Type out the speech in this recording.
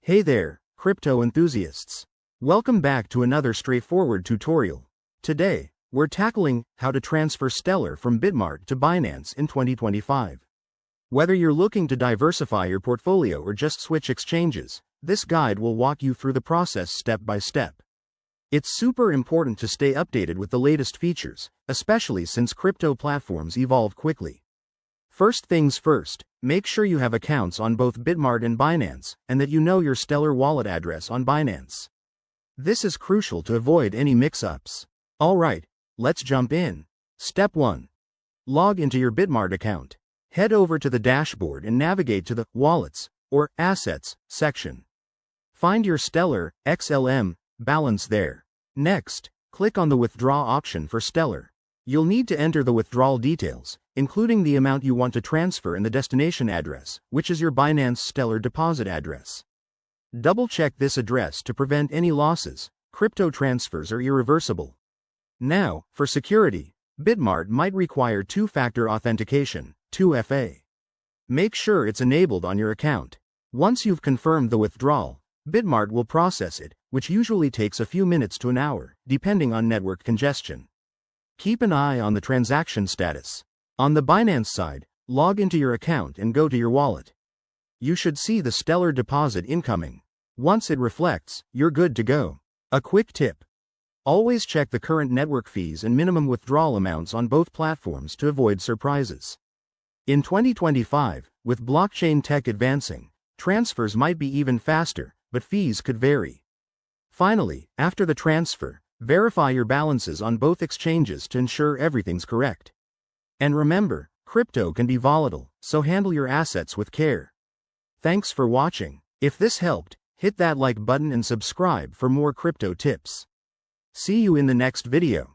Hey there, crypto enthusiasts. Welcome back to another straightforward tutorial. Today, we're tackling how to transfer Stellar from Bitmart to Binance in 2025. Whether you're looking to diversify your portfolio or just switch exchanges, this guide will walk you through the process step by step. It's super important to stay updated with the latest features, especially since crypto platforms evolve quickly. First things first, make sure you have accounts on both Bitmart and Binance, and that you know your Stellar wallet address on Binance. This is crucial to avoid any mix-ups. Alright, let's jump in. Step 1. Log into your Bitmart account. Head over to the dashboard and navigate to the Wallets, or Assets, section. Find your Stellar XLM balance there. Next, click on the Withdraw option for Stellar. You'll need to enter the withdrawal details, including the amount you want to transfer and the destination address, which is your Binance Stellar deposit address. Double-check this address to prevent any losses. Crypto transfers are irreversible. Now, for security, Bitmart might require two-factor authentication, 2FA. Make sure it's enabled on your account. Once you've confirmed the withdrawal, Bitmart will process it, which usually takes a few minutes to an hour, depending on network congestion. Keep an eye on the transaction status. On the Binance side, log into your account and go to your wallet. You should see the Stellar deposit incoming. Once it reflects, you're good to go. A quick tip. Always check the current network fees and minimum withdrawal amounts on both platforms to avoid surprises. In 2025, with blockchain tech advancing, transfers might be even faster, but fees could vary. Finally, after the transfer, verify your balances on both exchanges to ensure everything's correct. And remember, crypto can be volatile, so handle your assets with care. Thanks for watching. If this helped, hit that like button and subscribe for more crypto tips. See you in the next video.